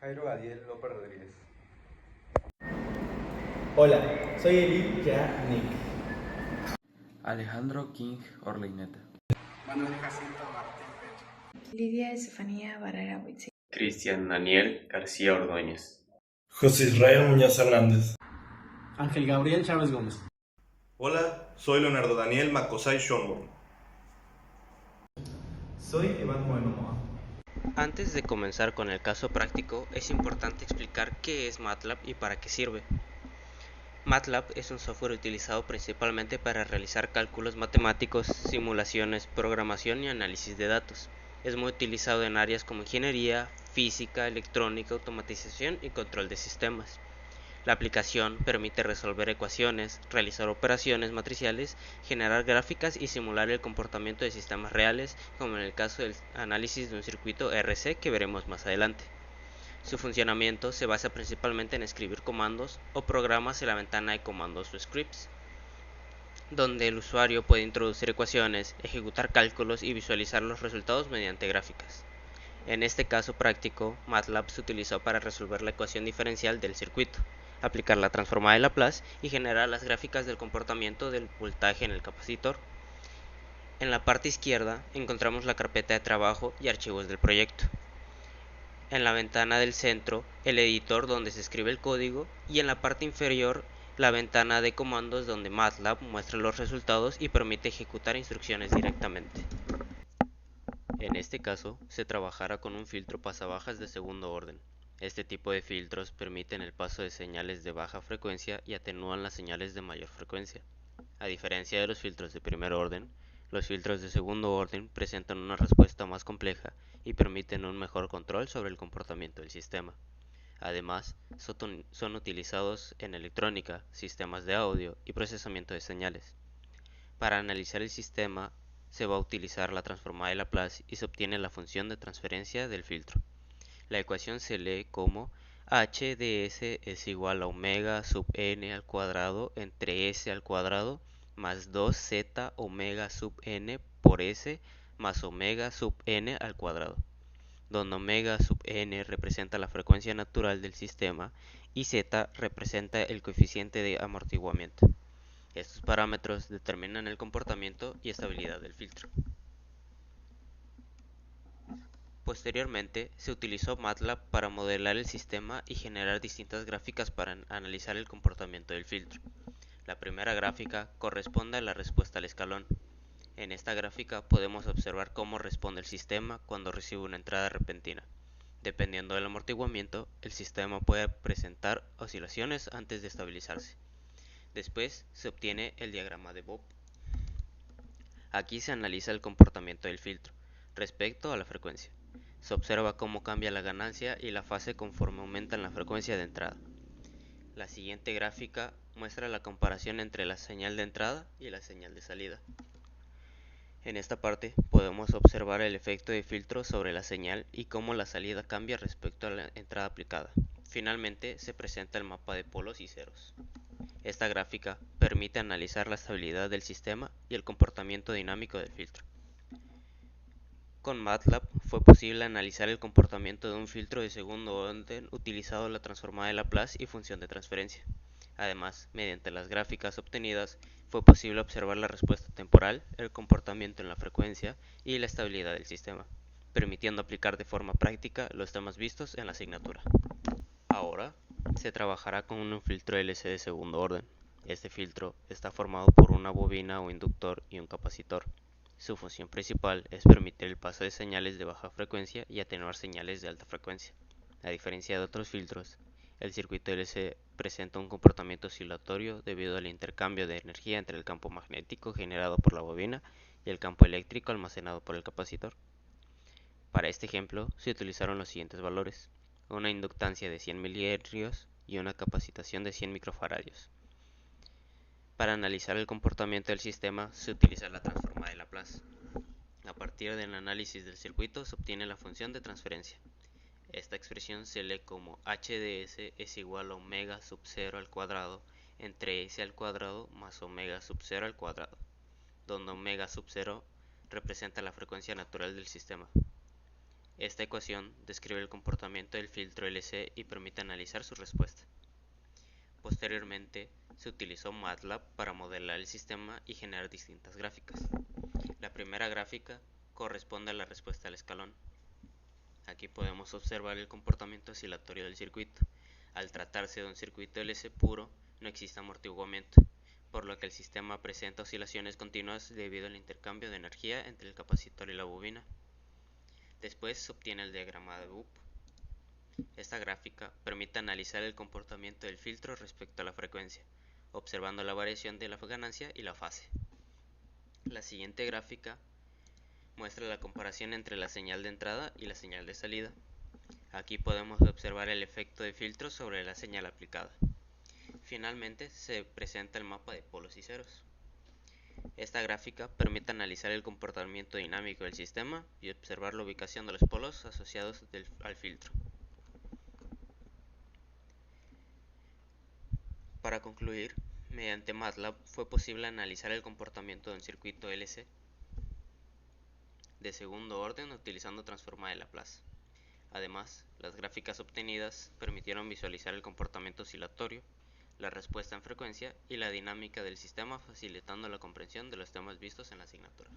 Jairo Gadiel López Rodríguez. Hola, soy Eli Nick. Alejandro King Orleineta. Manuel Jacinto Martín Pecho. Lidia Estefanía Barrera Huitzi. Cristian Daniel García Ordóñez. José Israel Muñoz Hernández. Ángel Gabriel Chávez Gómez. Hola, soy Leonardo Daniel Macosay Shonborn. Soy Iván Moenomoa. Antes de comenzar con el caso práctico, es importante explicar qué es MATLAB y para qué sirve. MATLAB es un software utilizado principalmente para realizar cálculos matemáticos, simulaciones, programación y análisis de datos. Es muy utilizado en áreas como ingeniería, física, electrónica, automatización y control de sistemas. La aplicación permite resolver ecuaciones, realizar operaciones matriciales, generar gráficas y simular el comportamiento de sistemas reales, como en el caso del análisis de un circuito RC que veremos más adelante. Su funcionamiento se basa principalmente en escribir comandos o programas en la ventana de comandos o scripts, donde el usuario puede introducir ecuaciones, ejecutar cálculos y visualizar los resultados mediante gráficas. En este caso práctico, MATLAB se utilizó para resolver la ecuación diferencial del circuito, aplicar la transformada de Laplace y generar las gráficas del comportamiento del voltaje en el capacitor. En la parte izquierda encontramos la carpeta de trabajo y archivos del proyecto. En la ventana del centro, el editor donde se escribe el código, y en la parte inferior, la ventana de comandos donde MATLAB muestra los resultados y permite ejecutar instrucciones directamente. En este caso, se trabajará con un filtro pasabajas de segundo orden. Este tipo de filtros permiten el paso de señales de baja frecuencia y atenúan las señales de mayor frecuencia. A diferencia de los filtros de primer orden, los filtros de segundo orden presentan una respuesta más compleja y permiten un mejor control sobre el comportamiento del sistema. Además, son utilizados en electrónica, sistemas de audio y procesamiento de señales. Para analizar el sistema, se va a utilizar la transformada de Laplace y se obtiene la función de transferencia del filtro. La ecuación se lee como h de s es igual a omega sub n al cuadrado entre s al cuadrado más 2z omega sub n por s más omega sub n al cuadrado, donde omega sub n representa la frecuencia natural del sistema y z representa el coeficiente de amortiguamiento. Estos parámetros determinan el comportamiento y estabilidad del filtro. Posteriormente, se utilizó MATLAB para modelar el sistema y generar distintas gráficas para analizar el comportamiento del filtro. La primera gráfica corresponde a la respuesta al escalón. En esta gráfica podemos observar cómo responde el sistema cuando recibe una entrada repentina. Dependiendo del amortiguamiento, el sistema puede presentar oscilaciones antes de estabilizarse. Después se obtiene el diagrama de Bob. Aquí se analiza el comportamiento del filtro respecto a la frecuencia. Se observa cómo cambia la ganancia y la fase conforme aumentan la frecuencia de entrada. La siguiente gráfica muestra la comparación entre la señal de entrada y la señal de salida. En esta parte podemos observar el efecto de filtro sobre la señal y cómo la salida cambia respecto a la entrada aplicada. Finalmente se presenta el mapa de polos y ceros. Esta gráfica permite analizar la estabilidad del sistema y el comportamiento dinámico del filtro. Con MATLAB fue posible analizar el comportamiento de un filtro de segundo orden utilizando la transformada de Laplace y función de transferencia. Además, mediante las gráficas obtenidas, fue posible observar la respuesta temporal, el comportamiento en la frecuencia y la estabilidad del sistema, permitiendo aplicar de forma práctica los temas vistos en la asignatura. Ahora, se trabajará con un filtro LC de segundo orden. Este filtro está formado por una bobina o inductor y un capacitor. Su función principal es permitir el paso de señales de baja frecuencia y atenuar señales de alta frecuencia. A diferencia de otros filtros, el circuito LC presenta un comportamiento oscilatorio debido al intercambio de energía entre el campo magnético generado por la bobina y el campo eléctrico almacenado por el capacitor. Para este ejemplo, se utilizaron los siguientes valores: una inductancia de 100 milihenrios y una capacitación de 100 microfaradios. Para analizar el comportamiento del sistema se utiliza la transformada de Laplace. A partir del análisis del circuito se obtiene la función de transferencia. Esta expresión se lee como h de s es igual a omega sub 0 al cuadrado entre s al cuadrado más omega sub 0 al cuadrado, donde omega sub 0 representa la frecuencia natural del sistema. Esta ecuación describe el comportamiento del filtro LC y permite analizar su respuesta. Posteriormente, se utilizó MATLAB para modelar el sistema y generar distintas gráficas. La primera gráfica corresponde a la respuesta al escalón. Aquí podemos observar el comportamiento oscilatorio del circuito. Al tratarse de un circuito LC puro, no existe amortiguamiento, por lo que el sistema presenta oscilaciones continuas debido al intercambio de energía entre el capacitor y la bobina. Después se obtiene el diagrama de Boop. Esta gráfica permite analizar el comportamiento del filtro respecto a la frecuencia, observando la variación de la ganancia y la fase. La siguiente gráfica muestra la comparación entre la señal de entrada y la señal de salida. Aquí podemos observar el efecto de filtro sobre la señal aplicada. Finalmente se presenta el mapa de polos y ceros. Esta gráfica permite analizar el comportamiento dinámico del sistema y observar la ubicación de los polos asociados al filtro. Para concluir, mediante MATLAB fue posible analizar el comportamiento de un circuito LC de segundo orden utilizando transforma de Laplace. Además, las gráficas obtenidas permitieron visualizar el comportamiento oscilatorio, la respuesta en frecuencia y la dinámica del sistema, facilitando la comprensión de los temas vistos en la asignatura.